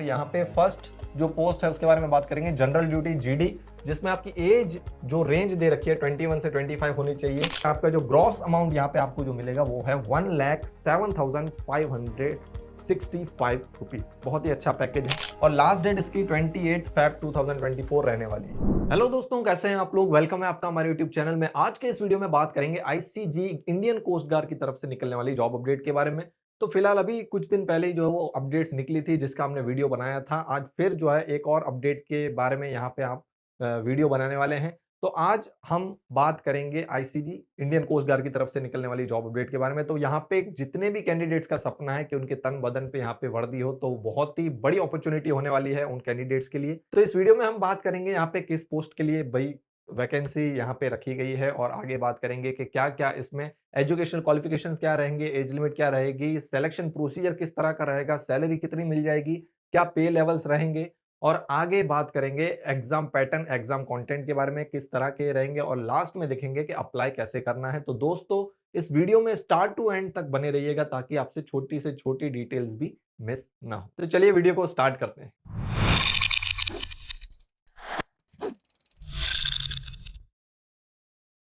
तो यहाँ पे फर्स्ट जो पोस्ट है उसके बारे में बात करेंगे, जनरल ड्यूटी जीडी, जिसमें आपकी एज जो रेंज दे रखी है 21 से 25 होनी चाहिए। आपका जो ग्रॉस अमाउंट यहाँ पे आपको जो मिलेगा वो है 1,07,565 रुपीज। बहुत ही अच्छा पैकेज है और लास्ट डेट इसकी 28 Feb 2024 रहने वाली है। हेलो दोस्तों, कैसे हैं आप लोग? वेलकम है आपका हमारे यूट्यूब चैनल में। आज के इस वीडियो में बात करेंगे आईसीजी इंडियन कोस्ट गार्ड की तरफ से निकलने वाली जॉब अपडेट के बारे में। तो फिलहाल अभी कुछ दिन पहले ही जो है वो अपडेट्स निकली थी जिसका हमने वीडियो बनाया था। आज फिर जो है एक और अपडेट के बारे में यहाँ पे आप वीडियो बनाने वाले हैं। तो आज हम बात करेंगे आईसीजी इंडियन कोस्ट गार्ड की तरफ से निकलने वाली जॉब अपडेट के बारे में। तो यहाँ पे जितने भी कैंडिडेट्स का सपना है कि उनके तन बदन पे यहाँ पे वर्दी हो, तो बहुत ही बड़ी अपॉर्चुनिटी होने वाली है उन कैंडिडेट्स के लिए। तो इस वीडियो में हम बात करेंगे यहाँ पे किस पोस्ट के लिए भाई वैकेंसी यहाँ पे रखी गई है, और आगे बात करेंगे कि क्या क्या इसमें एजुकेशनल क्वालिफिकेशंस क्या रहेंगे, एज लिमिट क्या रहेगी, सिलेक्शन प्रोसीजर किस तरह का रहेगा, सैलरी कितनी मिल जाएगी, क्या पे लेवल्स रहेंगे, और आगे बात करेंगे एग्जाम पैटर्न, एग्जाम कंटेंट के बारे में किस तरह के रहेंगे, और लास्ट में देखेंगे कि अप्लाई कैसे करना है। तो दोस्तों इस वीडियो में स्टार्ट टू एंड तक बने रहिएगा ताकि आपसे छोटी से छोटी डिटेल्स भी मिस ना हो। तो चलिए वीडियो को स्टार्ट करते हैं।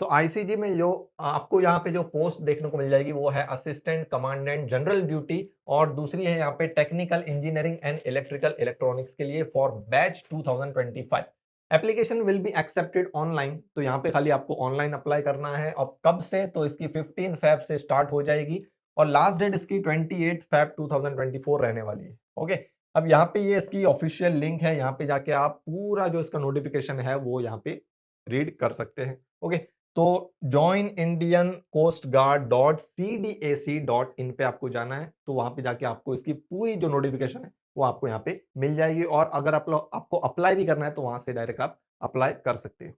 तो आईसीजी में जो आपको यहाँ पे जो पोस्ट देखने को मिल जाएगी वो है असिस्टेंट कमांडेंट जनरल ड्यूटी, और दूसरी है यहाँ पे technical engineering and electrical electronics के लिए for batch 2025। Application will be accepted online. तो यहाँ पे खाली आपको ऑनलाइन अप्लाई करना है। अब कब से? तो इसकी 15 Feb से स्टार्ट हो जाएगी और लास्ट डेट इसकी 28 Feb 2024 रहने वाली है। ओके, अब यहाँ पे ये इसकी ऑफिशियल लिंक है, यहाँ पे जाके आप पूरा जो इसका नोटिफिकेशन है वो यहाँ पे रीड कर सकते हैं। ओके, तो join Indian coast guard .cdac.in पे आपको जाना है। तो वहां पे जाके आपको इसकी पूरी जो नोटिफिकेशन है वो आपको यहाँ पे मिल जाएगी, और अगर आपको अप्लाई भी करना है तो वहां से डायरेक्ट आप अप्लाई कर सकते हो।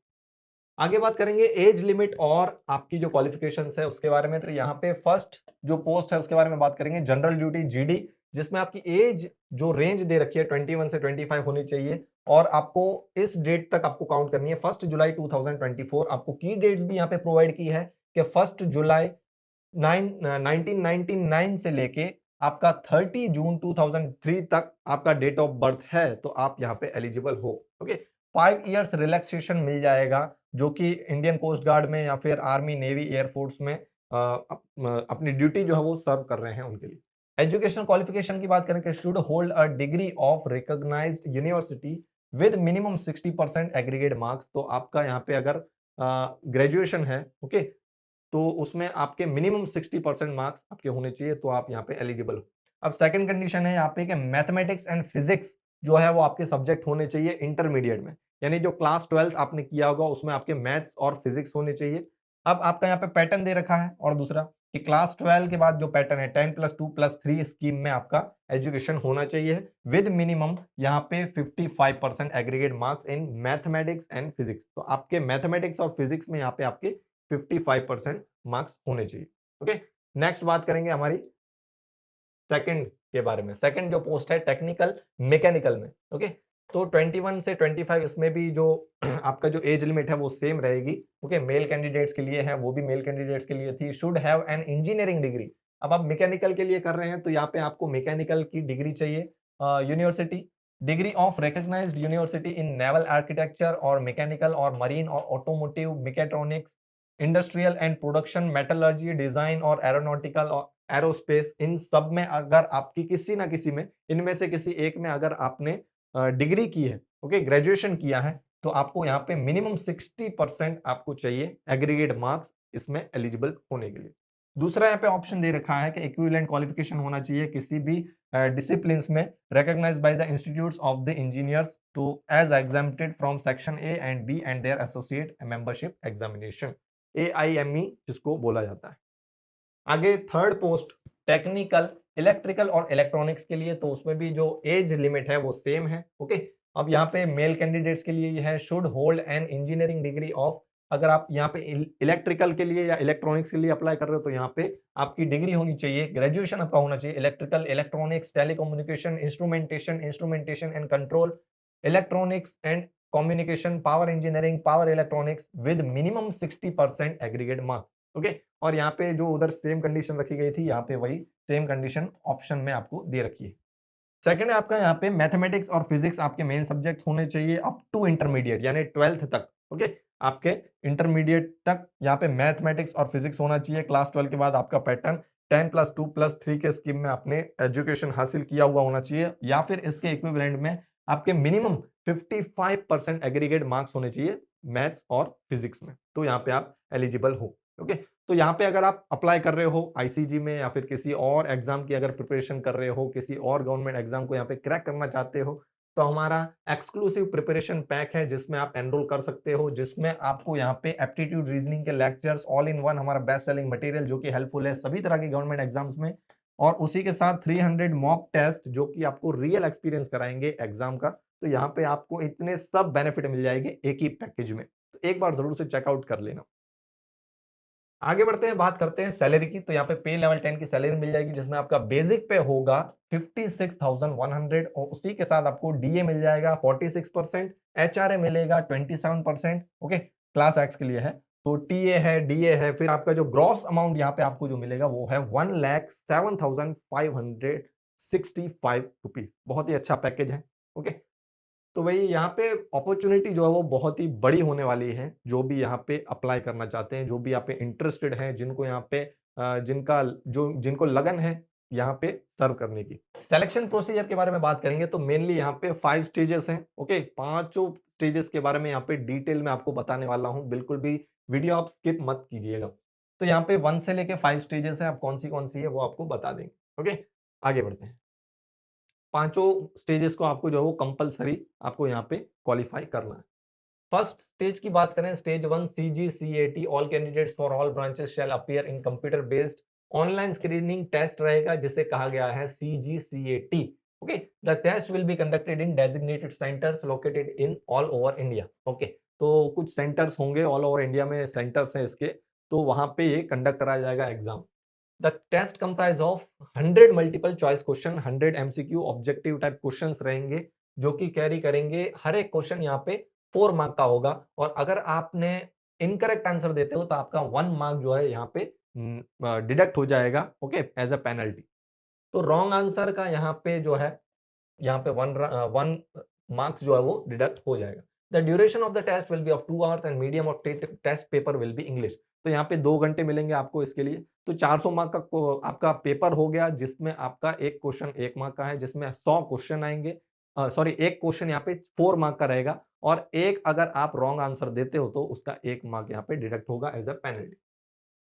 आगे बात करेंगे एज लिमिट और आपकी जो क्वालिफिकेशंस है उसके बारे में। तो यहाँ पे फर्स्ट जो पोस्ट है उसके बारे में बात करेंगे, जनरल ड्यूटी जीडी, जिसमें आपकी एज जो रेंज दे रखी है 21 से 25 होनी चाहिए, और आपको इस डेट तक आपको काउंट करनी है 1 जुलाई 2024। आपको की डेट्स भी यहाँ पे प्रोवाइड की है कि 1 जुलाई 1999 से लेके आपका 30 जून 2003 तक आपका डेट ऑफ बर्थ है, तो आप यहाँ पे एलिजिबल हो। ओके, 5 इयर्स रिलैक्सेशन मिल जाएगा जो कि इंडियन कोस्ट गार्ड में या फिर आर्मी, नेवी, एयरफोर्स में अपनी ड्यूटी जो है वो सर्व कर रहे हैं उनके लिए। एजुकेशनल क्वालिफिकेशन की बात करें कि should hold a degree of recognised university with minimum 60% aggregate marks. तो आपका यहाँ पे अगर ग्रेजुएशन है, ओके, तो उसमें आपके मिनिमम 60% मार्क्स आपके होने चाहिए, तो आप यहाँ पे एलिजिबल हो। अब सेकंड कंडीशन है यहाँ पे कि मैथमेटिक्स एंड फिजिक्स जो है वो आपके सब्जेक्ट होने चाहिए इंटरमीडिएट में, यानी जो क्लास 12 आपने किया होगा उसमें आपके मैथ्स और फिजिक्स होने चाहिए। अब आपका यहाँ पे पैटर्न दे रखा है, और दूसरा कि क्लास 12 के बाद जो पैटर्न है 10+2+3 स्कीम में आपका एजुकेशन होना चाहिए विद मिनिमम यहाँ पे 55% aggregate marks in mathematics and physics. तो आपके मैथमेटिक्स और फिजिक्स में यहाँ पे आपके 55% मार्क्स होने चाहिए। ओके, नेक्स्ट बात करेंगे हमारी सेकंड के बारे में। सेकंड जो पोस्ट है टेक्निकल मैकेनिकल में। ओके, तो 21 से 25 इसमें भी जो आपका जो एज लिमिट है वो सेम रहेगी। ओके, मेल कैंडिडेट्स के लिए है, वो भी मेल कैंडिडेट्स के लिए थी। Should have an engineering degree. अब आप मैकेनिकल के लिए कर रहे हैं तो यहाँ पे आपको मैकेनिकल की डिग्री चाहिए। University degree of recognised university in naval architecture और मैकेनिकल और मरीन और automotive mechatronics, industrial and production, metallurgy, design और एरोनॉटिकल और एरोस्पेस, इन सब में अगर आपकी किसी ना किसी में, इनमें से किसी एक में अगर आपने डिग्री की है, ओके, ग्रेजुएशन किया है, तो आपको यहाँ पे मिनिमम 60% आपको चाहिए एग्रीगेट मार्क्स इसमें एलिजिबल होने के लिए। दूसरा यहाँ पे ऑप्शन दे रखा है कि इक्विवेलेंट क्वालिफिकेशन होना चाहिए किसी भी डिसिप्लिन में recognized by the institutes of the engineers, तो as exempted from section A and B and their associate membership examination, AIME जिसको बोला जाता है। आगे थर्ड पोस्ट टेक्निकल इलेक्ट्रिकल और इलेक्ट्रॉनिक्स के लिए, तो उसमें भी जो एज लिमिट है वो सेम है। ओके, अब यहाँ पे मेल कैंडिडेट्स के लिए ये है should hold an engineering degree of, अगर आप यहाँ पे इलेक्ट्रिकल के लिए या इलेक्ट्रॉनिक्स के लिए अप्लाई कर रहे हो तो यहाँ पे आपकी डिग्री होनी चाहिए, ग्रेजुएशन आपका होना चाहिए electrical, electronics, telecommunication, instrumentation and control, electronics and communication, power engineering, power electronics with minimum 60% aggregate marks. Okay, और यहाँ पे जो उधर सेम कंडीशन रखी गई थी यहाँ पे वही सेम कंडीशन ऑप्शन में आपको दे रखी है। सेकंड है आपका यहाँ पे मैथमेटिक्स और फिजिक्स आपके मेन सब्जेक्ट होने चाहिए अप टू इंटरमीडिएट यानी 12th तक। ओके, आपके इंटरमीडिएट तक यहाँ पे मैथमेटिक्स और फिजिक्स होना चाहिए। क्लास 12 के बाद आपका पैटर्न 10+2+3 के स्कीम में आपने एजुकेशन हासिल किया हुआ होना चाहिए, या फिर इसके इक्विवेलेंट में आपके मिनिमम 55% एग्रीगेट मार्क्स होने चाहिए मैथ्स और फिजिक्स में, तो यहाँ पे आप एलिजिबल हो। ओके, तो यहाँ पे अगर आप अप्लाई कर रहे हो आईसीजी में या फिर किसी और एग्जाम की अगर प्रिपरेशन कर रहे हो, किसी और गवर्नमेंट एग्जाम को यहाँ पे क्रैक करना चाहते हो, तो हमारा एक्सक्लूसिव प्रिपरेशन पैक है जिसमें आप एनरोल कर सकते हो, जिसमें आपको यहाँ पे एप्टीट्यूड रीजनिंग के लेक्चर्स ऑल इन वन, हमारा बेस्ट सेलिंग मटेरियल जो कि हेल्पफुल है सभी तरह के गवर्नमेंट एग्जाम्स में, और उसी के साथ 300 मॉक टेस्ट जो कि आपको रियल एक्सपीरियंस कराएंगे एग्जाम का। तो यहाँ पे आपको इतने सब बेनिफिट मिल जाएंगे एक ही पैकेज में, तो एक बार जरूर से चेकआउट कर लेना। आगे बढ़ते हैं, बात करते हैं सैलरी की। तो यहाँ पे पे लेवल 10 की सैलरी मिल जाएगी जिसमें आपका बेसिक पे होगा 56,100 और उसी के साथ आपको डीए मिल जाएगा 46%, एचआरए मिलेगा 27%। ओके, क्लास एक्स के लिए है, तो टीए है, डीए है, फिर आपका जो ग्रॉस अमाउंट यहाँ पे आपको जो मिलेगा वो है 1,07,565 रुपीज। बहुत ही अच्छा पैकेज है। ओके, तो भाई यहाँ पे अपॉर्चुनिटी जो है वो बहुत ही बड़ी होने वाली है, जो भी यहाँ पे अप्लाई करना चाहते हैं, जो भी यहाँ पे इंटरेस्टेड हैं, जिनको यहाँ पे जिनको लगन है यहाँ पे सर्व करने की। सिलेक्शन प्रोसीजर के बारे में बात करेंगे तो मेनली यहाँ पे 5 स्टेजेस हैं। ओके, पांचों स्टेजेस के बारे में यहाँ पे डिटेल में आपको बताने वाला हूँ, बिल्कुल भी वीडियो आप स्किप मत कीजिएगा। तो यहाँ पे 1 से लेके 5 स्टेजेस हैं, आप कौन सी है वो आपको बता देंगे। ओके, आगे बढ़ते हैं। पांचों स्टेजेस को आपको जो है वो कंपलसरी आपको यहाँ पे क्वालिफाई करना है। फर्स्ट स्टेज की बात करें, stage 1 CGCAT, all candidates for all branches shall appear in computer based online screening test रहेगा जिसे कहा गया है CGCAT। Okay, the test will be conducted in designated centres located in all over India. Okay, तो कुछ centres होंगे, all over India में centres हैं इसके, तो वहां पे ये कंडक्ट कराया जाएगा exam. The test comprise of 100 multiple choice question, 100 MCQ objective type questions रहेंगे जो कि कैरी करेंगे। हर एक क्वेश्चन यहाँ पे 4 मार्क का होगा, और अगर आपने इनकरेक्ट आंसर देते हो तो आपका 1 मार्क जो है यहाँ पे डिडक्ट हो जाएगा। Okay, as a penalty. तो रॉन्ग आंसर का यहाँ पे जो है, यहाँ पे 1 मार्क्स जो है वो डिडक्ट हो जाएगा। The duration of the test will be of 2 hours and medium of test paper will be English. तो यहाँ पे 2 घंटे मिलेंगे आपको इसके लिए। तो 400 मार्क का आपका पेपर हो गया, जिसमें आपका एक क्वेश्चन 1 मार्क का है, जिसमें 100 क्वेश्चन आएंगे। सॉरी, एक क्वेश्चन यहाँ पे 4 मार्क का रहेगा, और एक अगर आप रॉन्ग आंसर देते हो तो उसका 1 मार्क यहाँ पे डिडक्ट होगा एज अ पेनल्टी।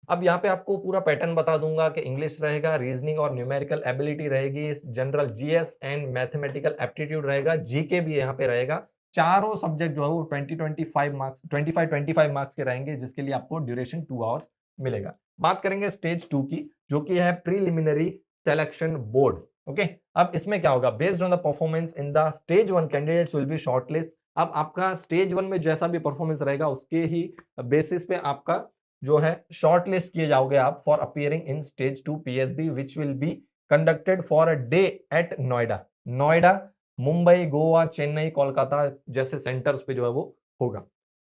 अब यहाँ पे आपको पूरा पैटर्न बता दूंगा कि इंग्लिश रहेगा, रीजनिंग और न्यूमेरिकल एबिलिटी रहेगी, general GS and mathematical aptitude रहेगा, जीके भी यहाँ पे रहेगा। चारों सब्जेक्ट जो है वो 20-25 मार्क्स 25-25 मार्क्स के रहेंगे, जिसके लिए आपको ड्यूरेशन 2 आवर्स मिलेगा। बात करेंगे स्टेज 2 की, जो कि है प्रीलिमिनरी सिलेक्शन बोर्ड। ओके, अब इसमें क्या होगा, based on the performance in the stage 1 candidates will B shortlist. अब आपका स्टेज 1 में जैसा भी परफॉर्मेंस रहेगा उसके ही बेसिस पे आपका जो है शॉर्ट लिस्ट किए जाओगे आप for appearing in stage 2 PSB which will be conducted for a day at Noida. Noida, Mumbai, Goa, Chennai, Kolkata जैसे सेंटर्स पे जो है वो होगा,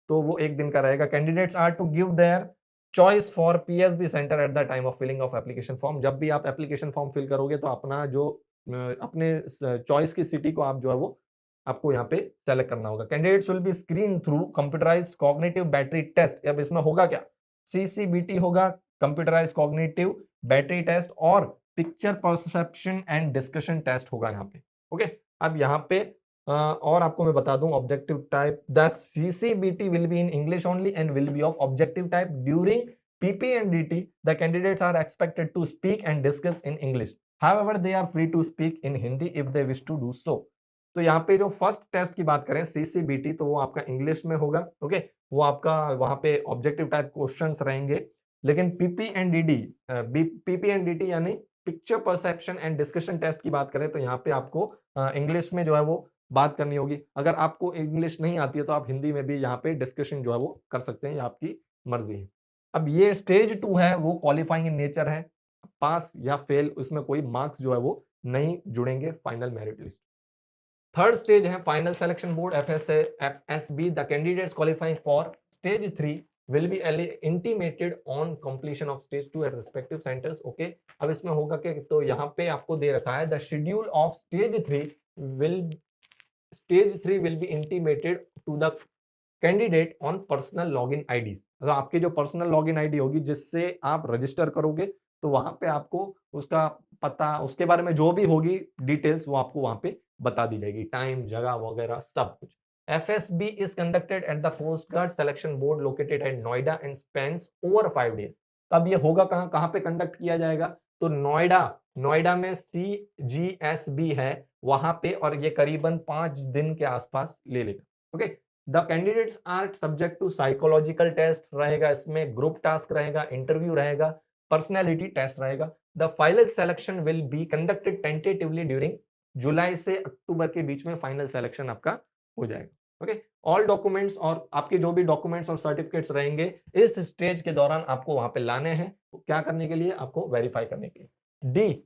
तो वो एक दिन का रहेगा। Candidates are to give their choice for PSB centre at the time of filling of application form. जब भी आप एप्लीकेशन फॉर्म फिल करोगे तो अपना जो अपने चॉइस की सिटी को आप जो है वो आपको यहाँ पे सेलेक्ट करना होगा। Candidates will be screen through computerised cognitive battery test. अब इसमें होगा क्या, CCBT होगा, कंप्यूटराइज कॉग्निटिव बैटरी टेस्ट, और picture perception and discussion test होगा यहाँ पे। ओके, अब यहाँ पे और आपको मैं बता दूं objective type, the CCBT will be in English only and will be of objective type. During PP and DT the candidates are expected to speak and discuss in English, however they are free to speak in Hindi if they wish to do so। तो यहाँ पे जो first test की बात करें CCBT, तो वो आपका इंग्लिश में होगा। ओके, वो आपका वहां पे ऑब्जेक्टिव टाइप क्वेश्चंस रहेंगे। लेकिन PP and DT यानी picture perception and discussion test की बात करें तो यहाँ पे आपको इंग्लिश में जो है वो बात करनी होगी। अगर आपको इंग्लिश नहीं आती है तो आप हिंदी में भी यहाँ पे डिस्कशन जो है वो कर सकते हैं, ये आपकी मर्जी है। अब ये स्टेज 2 है, वो क्वालिफाइंग इन नेचर है, पास या फेल, उसमें कोई मार्क्स जो है वो नहीं जुड़ेंगे final merit list. Third stage है final selection board FSB। The candidates qualifying for stage 3 will be intimated on completion of stage 2 at respective centers. Okay, अब इसमें होगा क्या, तो यहाँ पे आपको दे रखा है the schedule of will stage 3 will be intimated to the candidate on personal login ID. तो आपकी जो पर्सनल लॉगिन आईडी होगी जिससे आप रजिस्टर करोगे, तो वहां पे आपको उसका पता, उसके बारे में जो भी होगी डिटेल्स, वो आपको वहां पे बता दी जाएगी, टाइम, जगह वगैरह सब कुछ। FSB is conducted at the coast guard selection board located at Noida and spends over 5 days। तब ये होगा कहाँ कहाँ पे कंडक्ट किया जाएगा, तो नोएडा, नोएडा में CGSB है वहां पे, और ये करीबन 5 दिन के आसपास ले लेगा। Okay, the candidates are subject to psychological test रहेगा, इसमें ग्रुप टास्क रहेगा, इंटरव्यू रहेगा, पर्सनैलिटी टेस्ट रहेगा। The final selection will be conducted tentatively during July से अक्टूबर के बीच में फाइनल सिलेक्शन आपका हो जाएगा। ओके, ऑल डॉक्यूमेंट्स और आपके जो भी डॉक्यूमेंट्स और सर्टिफिकेट्स रहेंगे इस स्टेज के दौरान आपको वहां पे लाने हैं, क्या करने के लिए, आपको वेरीफाई करने के लिए।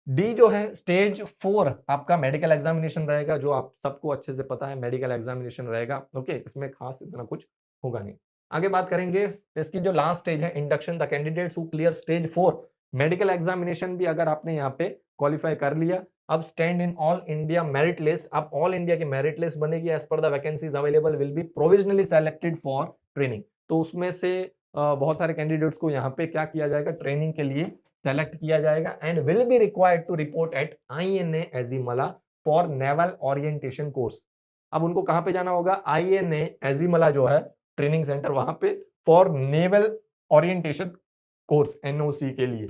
डी जो है स्टेज 4 आपका मेडिकल एग्जामिनेशन रहेगा, जो आप सबको अच्छे से पता है मेडिकल एग्जामिनेशन रहेगा। ओके, इसमें खास इतना कुछ होगा नहीं। आगे बात करेंगे इसकी जो लास्ट स्टेज है induction, the candidates who clear stage 4 medical examination भी अगर आपने यहाँ पे क्वालिफाई कर लिया, अब stand in all India merit list, अब ऑल इंडिया की मेरिट लिस्ट बनेगी as per the vacancies available will be provisionally selected for training. तो उसमें से बहुत सारे कैंडिडेट्स को यहाँ पे क्या किया जाएगा, ट्रेनिंग के लिए सेलेक्ट किया जाएगा and will be required to report at INA Ezhimala for naval orientation course. अब उनको कहां पे जाना होगा, INA एजिमला जो है ट्रेनिंग सेंटर, वहां पे for naval orientation course NOC के लिए।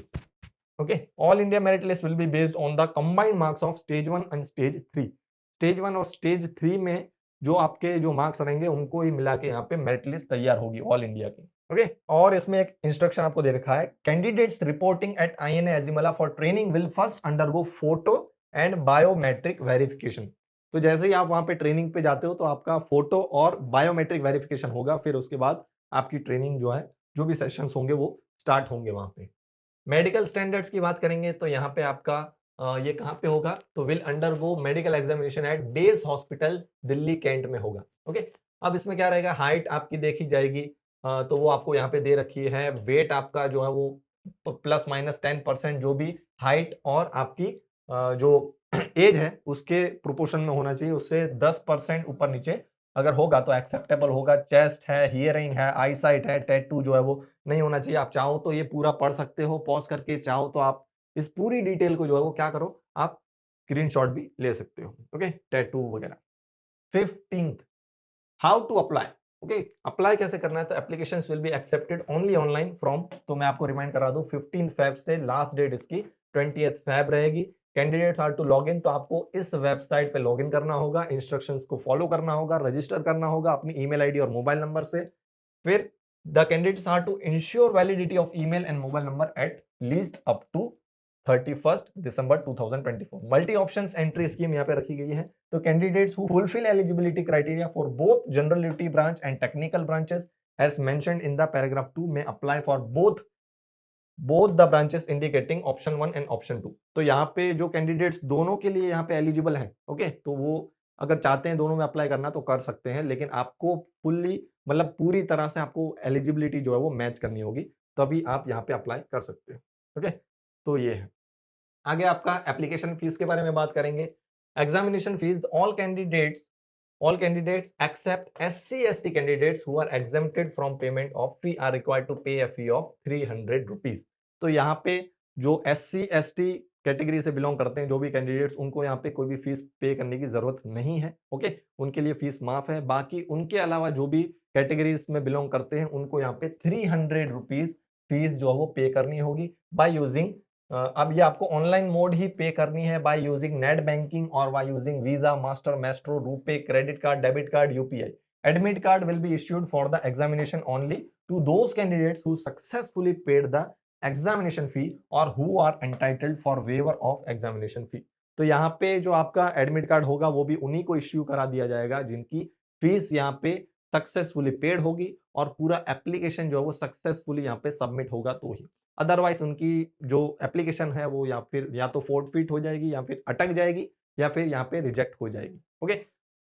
Okay, all India merit list will be based on the combined marks of stage 1 and stage 3। Stage 1 और स्टेज 3 में जो आपके जो मार्क्स रहेंगे उनको ही मिला के यहाँ पे मेरिट लिस्ट तैयार होगी ऑल इंडिया की। ओके, और इसमें एक इंस्ट्रक्शन आपको दे रखा है, candidates reporting at INA Ezhimala for training will first undergo photo and biometric verification. तो जैसे ही आप वहां पे ट्रेनिंग पे जाते हो तो आपका फोटो और बायोमेट्रिक वेरिफिकेशन होगा, फिर उसके बाद आपकी ट्रेनिंग जो है, जो भी सेशंस होंगे वो स्टार्ट होंगे वहां पे। मेडिकल स्टैंडर्ड्स की बात करेंगे तो यहाँ पे आपका ये कहाँ पे होगा, तो will undergo medical examination at base hospital Delhi cantt में होगा। ओके, अब इसमें क्या रहेगा, हाइट आपकी देखी जाएगी, तो वो आपको यहाँ पे दे रखी है, वेट आपका जो है वो ±10% जो भी हाइट और आपकी जो एज है उसके प्रोपोर्शन में होना चाहिए, उससे 10% ऊपर नीचे अगर होगा तो एक्सेप्टेबल होगा। चेस्ट है, हियरिंग है, आई साइट है, टैटू जो है वो नहीं होना चाहिए। आप चाहो तो ये पूरा पढ़ सकते हो पॉज करके, चाहो तो आप इस पूरी डिटेल को जो है वो क्या करो, आप स्क्रीनशॉट भी ले सकते हो। ओके, टैटू वगैरह। 15th, how to apply. Okay, apply कैसे करना है, तो application will be accepted only online from, तो मैं आपको रिमाइंड करा दूं 15 फेब से लास्ट डेट इसकी 20 फेब रहेगी। Candidates are to log in, तो आपको इस वेबसाइट पे लॉग इन करना होगा, इंस्ट्रक्शंस को फॉलो करना होगा, रजिस्टर करना होगा अपनी ईमेल आईडी और मोबाइल नंबर से। फिर the candidates are to ensure validity of email and mobile number at least up to 31st December 2024। Multi options entry scheme यहाँ पे रखी गई है। तो candidates who fulfil eligibility criteria for both general duty branch and technical branches as mentioned in the paragraph 2 में apply for both the branches indicating option 1 and option 2। तो यहाँ पे जो कैंडिडेट्स दोनों के लिए यहाँ पे एलिजिबल हैं, ओके, तो वो अगर चाहते हैं दोनों में अप्लाई करना तो कर सकते हैं, लेकिन आपको फुल्ली मतलब पूरी तरह से आपको एलिजिबिलिटी जो है वो मैच करनी होगी, तभी आप यहाँ पे अप्लाई कर सकते हो। ओके, तो ये है। आगे आपका एप्लीकेशन फीस के बारे में बात करेंगे। Examination fees, all candidates except SC/ST candidates who are exempted from payment of fee are required to pay a fee of 300 rupees। तो यहाँ पे जो SC/ST कैटेगरी से बिलोंग करते हैं जो भी कैंडिडेट्स, उनको यहाँ पे कोई भी फीस पे करने की जरूरत नहीं है। ओके, उनके लिए फीस माफ है। बाकी उनके अलावा जो भी कैटेगरीज में बिलोंग करते हैं उनको यहाँ पे 300 रुपीज फीस जो है वो पे करनी होगी बाय यूजिंग, अब ये आपको ऑनलाइन मोड ही पे करनी है बाय यूजिंग नेट बैंकिंग और by using Visa, Master, Maestro, RuPay, credit card, debit card, UPI। Admit card will be issued for the examination only to those candidates who successfully paid the examination fee और who are entitled for waiver of examination fee. तो यहाँ पे जो आपका admit card होगा वो भी उन्हीं को इश्यू करा दिया जाएगा जिनकी फीस यहाँ पे सक्सेसफुली पेड होगी और पूरा एप्लीकेशन जो है वो सक्सेसफुली यहाँ पे सबमिट होगा तो ही। अदरवाइज उनकी जो एप्लीकेशन है वो या फिर या तो फोर्टफिट हो जाएगी या फिर अटक जाएगी या फिर यहाँ पे रिजेक्ट हो जाएगी। ओके,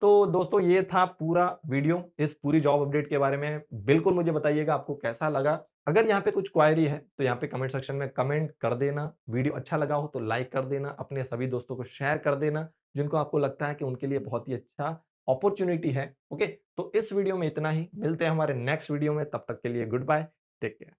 तो दोस्तों ये था पूरा वीडियो इस पूरी जॉब अपडेट के बारे में। बिल्कुल मुझे बताइएगा आपको कैसा लगा। अगर यहाँ पे कुछ क्वेरी है तो यहाँ पे कमेंट सेक्शन में कमेंट कर देना। वीडियो अच्छा लगा हो तो लाइक कर देना, अपने सभी दोस्तों को शेयर कर देना जिनको आपको लगता है कि उनके लिए बहुत ही अच्छा अपॉर्चुनिटी है। ओके, तो इस वीडियो में इतना ही। मिलते हैं हमारे नेक्स्ट वीडियो में, तब तक के लिए गुड बाय, टेक केयर।